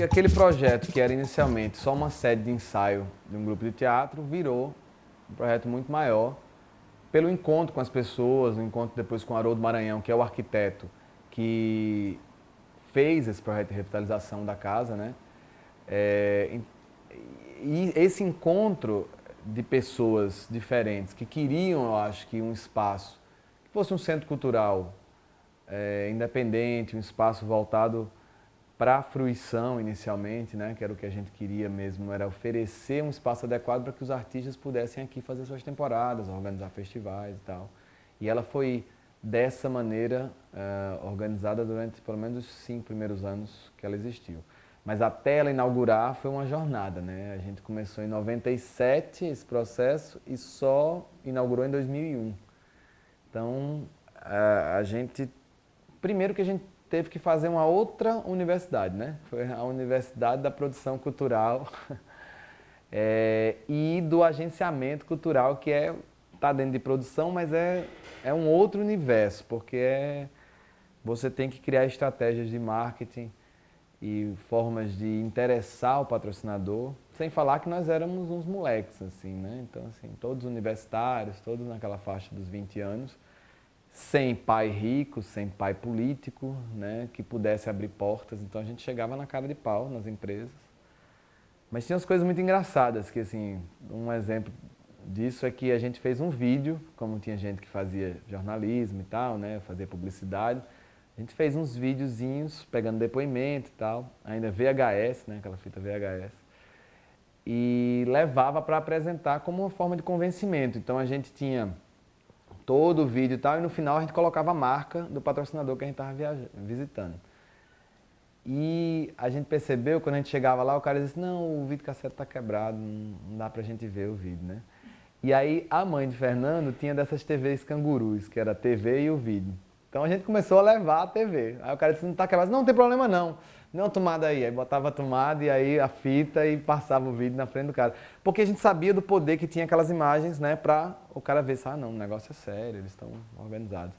E aquele projeto que era inicialmente só uma sede de ensaio de um grupo de teatro virou um projeto muito maior pelo encontro com as pessoas, o encontro depois com o Haroldo Maranhão, que é o arquiteto que fez esse projeto de revitalização da casa, né? E esse encontro de pessoas diferentes que queriam, eu acho que um espaço que fosse um centro cultural independente, um espaço voltado para a fruição inicialmente, né, que era o que a gente queria mesmo, era oferecer um espaço adequado para que os artistas pudessem aqui fazer suas temporadas, organizar festivais e tal. E ela foi dessa maneira organizada durante pelo menos os 5 primeiros anos que ela existiu. Mas até ela inaugurar foi uma jornada, né? A gente começou em 97 esse processo e só inaugurou em 2001. Então, a gente primeiro que a gente teve que fazer uma outra universidade, né? Foi a Universidade da Produção Cultural e do agenciamento cultural, que tá dentro de produção, mas é um outro universo, porque você tem que criar estratégias de marketing e formas de interessar o patrocinador, sem falar que nós éramos uns moleques, assim, né? Então, assim, todos universitários, todos naquela faixa dos 20 anos, sem pai rico, sem pai político, né, que pudesse abrir portas. Então a gente chegava na cara de pau nas empresas. Mas tinha umas coisas muito engraçadas, que assim, um exemplo disso é que a gente fez um vídeo, como tinha gente que fazia jornalismo e tal, né, fazia publicidade. A gente fez uns videozinhos pegando depoimento e tal, ainda VHS, né, aquela fita VHS. E levava para apresentar como uma forma de convencimento. Então a gente tinha todo o vídeo e tal, e no final a gente colocava a marca do patrocinador que a gente estava visitando. E a gente percebeu, quando a gente chegava lá, o cara disse, não, o videocassete está quebrado, não dá pra gente ver o vídeo, né? E aí a mãe de Fernando tinha dessas TVs cangurus, que era a TV e o vídeo. Então a gente começou a levar a TV. Aí o cara disse, não está quebrado. Não tem problema não. Não, tomada aí. Aí botava a tomada e aí a fita e passava o vídeo na frente do cara. Porque a gente sabia do poder que tinha aquelas imagens, né? Pra o cara ver, ah não, o negócio é sério, eles estão organizados.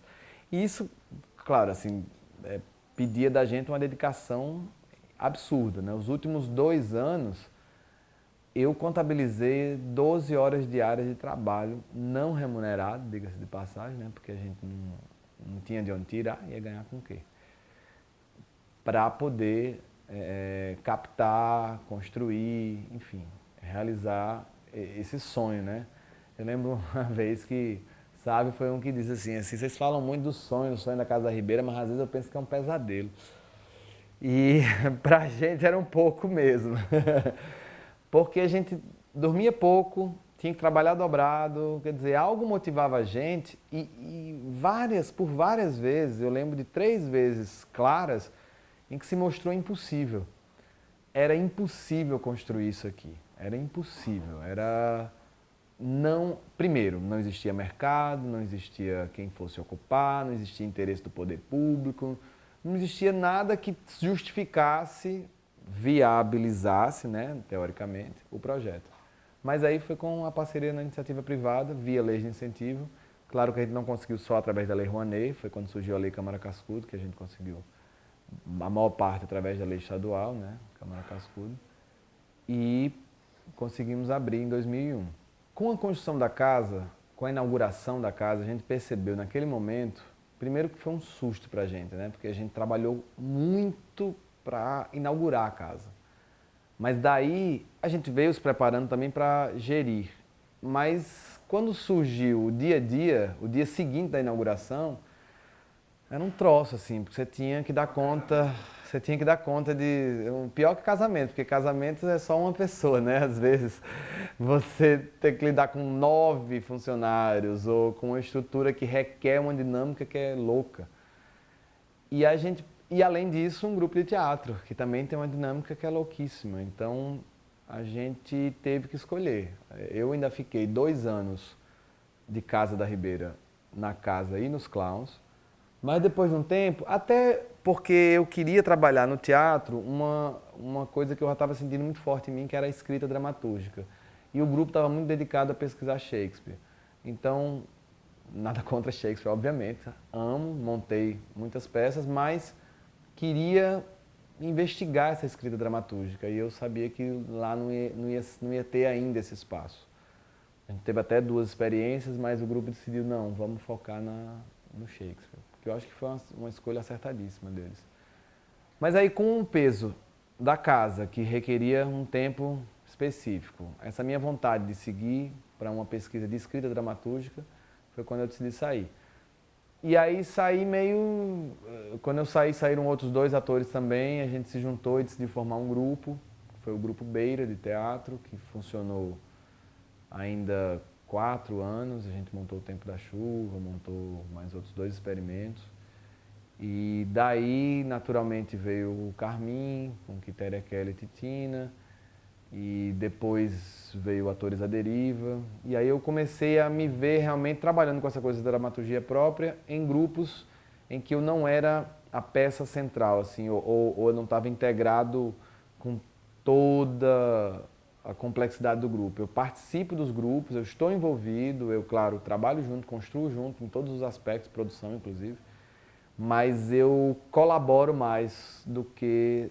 E isso, claro, assim, pedia da gente uma dedicação absurda, né? Os últimos 2 anos eu contabilizei 12 horas diárias de trabalho não remunerado, diga-se de passagem, né? Porque a gente não tinha de onde tirar, ia ganhar com o quê? Para poder captar, construir, enfim, realizar esse sonho, né? Eu lembro uma vez que, sabe, foi um que disse assim, vocês falam muito do sonho da Casa da Ribeira, mas às vezes eu penso que é um pesadelo. E pra gente era um pouco mesmo. Porque a gente dormia pouco, tinha que trabalhar dobrado, quer dizer, algo motivava a gente por várias vezes, eu lembro de 3 vezes claras, em que se mostrou impossível. Era impossível construir isso aqui, era impossível, primeiro, não existia mercado, não existia quem fosse ocupar, não existia interesse do poder público, não existia nada que justificasse, viabilizasse, né, teoricamente, o projeto. Mas aí foi com a parceria na iniciativa privada, via leis de incentivo. Claro que a gente não conseguiu só através da Lei Rouanet, foi quando surgiu a Lei Câmara Cascudo, que a gente conseguiu a maior parte através da lei estadual, né, Câmara Cascudo. E conseguimos abrir em 2001. Com a construção da casa, com a inauguração da casa, a gente percebeu naquele momento, primeiro que foi um susto para a gente, né? Porque a gente trabalhou muito para inaugurar a casa. Mas daí a gente veio se preparando também para gerir. Mas quando surgiu o dia a dia, o dia seguinte da inauguração, era um troço assim, porque você tinha que dar conta de, pior que casamento, porque casamento é só uma pessoa, né? Às vezes você tem que lidar com 9 funcionários ou com uma estrutura que requer uma dinâmica que é louca. E além disso, um grupo de teatro, que também tem uma dinâmica que é louquíssima. Então a gente teve que escolher. Eu ainda fiquei 2 anos de Casa da Ribeira na casa e nos clowns. Mas depois de um tempo, até porque eu queria trabalhar no teatro, uma coisa que eu já estava sentindo muito forte em mim, que era a escrita dramatúrgica. E o grupo estava muito dedicado a pesquisar Shakespeare. Então, nada contra Shakespeare, obviamente. Amo, montei muitas peças, mas queria investigar essa escrita dramatúrgica e eu sabia que lá não ia ter ainda esse espaço. A gente teve até 2 experiências, mas o grupo decidiu, não, vamos focar no Shakespeare, que eu acho que foi uma escolha acertadíssima deles. Mas aí com o peso da casa, que requeria um tempo específico, essa minha vontade de seguir para uma pesquisa de escrita dramatúrgica foi quando eu decidi sair. E aí saí meio... Quando eu saí, saíram outros 2 atores também, a gente se juntou e decidiu formar um grupo, foi o Grupo Beira de teatro, que funcionou ainda 4 anos, a gente montou o Tempo da Chuva, montou mais outros 2 experimentos. E daí, naturalmente, veio o Carmim, com Quitéria Kelly e Titina, e depois veio Atores à Deriva. E aí eu comecei a me ver realmente trabalhando com essa coisa da dramaturgia própria em grupos em que eu não era a peça central, assim, ou eu não estava integrado com toda a complexidade do grupo. Eu participo dos grupos, eu estou envolvido, eu, claro, trabalho junto, construo junto, em todos os aspectos, produção inclusive, mas eu colaboro mais do que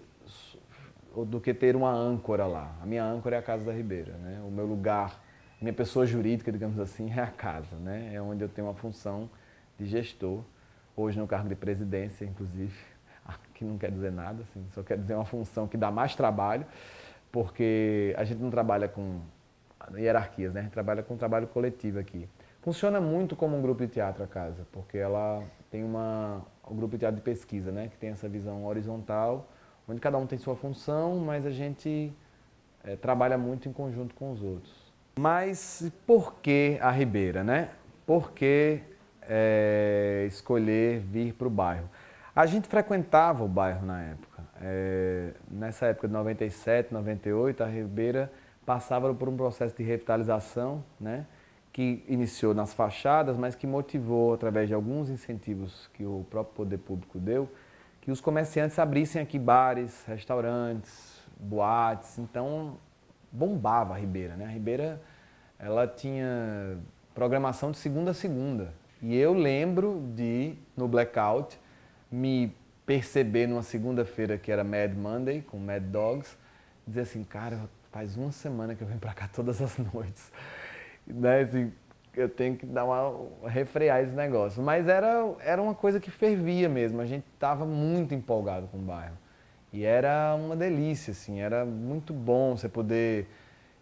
ter uma âncora lá. A minha âncora é a Casa da Ribeira, né? O meu lugar, minha pessoa jurídica, digamos assim, é a casa, né? É onde eu tenho uma função de gestor, hoje no cargo de presidência, inclusive, que não quer dizer nada, assim, só quer dizer uma função que dá mais trabalho, porque a gente não trabalha com hierarquias, né? A gente trabalha com trabalho coletivo aqui. Funciona muito como um grupo de teatro a casa, porque ela tem um grupo de teatro de pesquisa, né? Que tem essa visão horizontal, onde cada um tem sua função, mas a gente trabalha muito em conjunto com os outros. Mas por que a Ribeira, né? Por que escolher vir para o bairro? A gente frequentava o bairro na época. Nessa época de 97, 98, a Ribeira passava por um processo de revitalização, né? Que iniciou nas fachadas, mas que motivou, através de alguns incentivos que o próprio poder público deu, que os comerciantes abrissem aqui bares, restaurantes, boates. Então, bombava a Ribeira, né? A Ribeira, ela tinha programação de segunda a segunda. E eu lembro de, no Blackout, me perceber numa segunda-feira que era Mad Monday, com Mad Dogs, dizer assim, cara, faz uma semana que eu venho pra cá todas as noites. Né, assim, eu tenho que dar refrear esse negócio. Mas era uma coisa que fervia mesmo, a gente estava muito empolgado com o bairro. E era uma delícia, assim, era muito bom você poder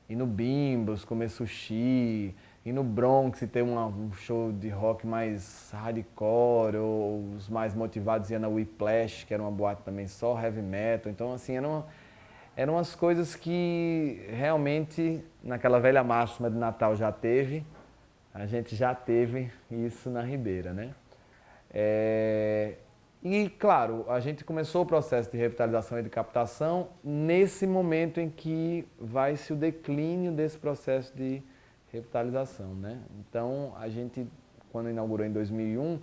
ir no Bimbos, comer sushi, ir no Bronx e ter um show de rock mais hardcore, ou os mais motivados iam na Whiplash, que era uma boate também só heavy metal. Então, assim, eram umas coisas que realmente, naquela velha máxima de Natal já teve, a gente já teve isso na Ribeira, né? E, claro, a gente começou o processo de revitalização e de captação nesse momento em que vai-se o declínio desse processo de revitalização, né? Então, a gente, quando inaugurou em 2001,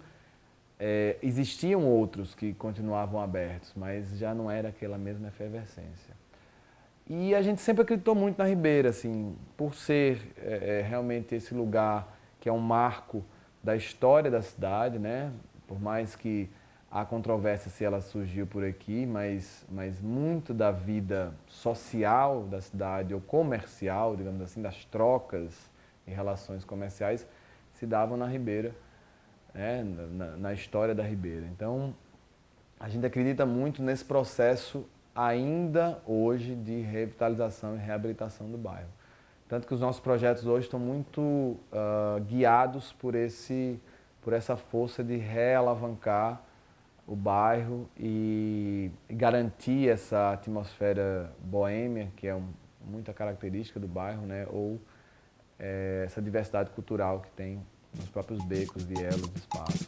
existiam outros que continuavam abertos, mas já não era aquela mesma efervescência. E a gente sempre acreditou muito na Ribeira, assim, por ser realmente esse lugar que é um marco da história da cidade, né? Por mais que há controvérsia se ela surgiu por aqui, mas muito da vida social da cidade, ou comercial, digamos assim, das trocas e relações comerciais, se davam na Ribeira, né? Na história da Ribeira. Então, a gente acredita muito nesse processo ainda hoje de revitalização e reabilitação do bairro. Tanto que os nossos projetos hoje estão muito guiados por essa força de realavancar o bairro e garantir essa atmosfera boêmia, que é muita característica do bairro, né? Ou essa diversidade cultural que tem nos próprios becos, vielas, espaços.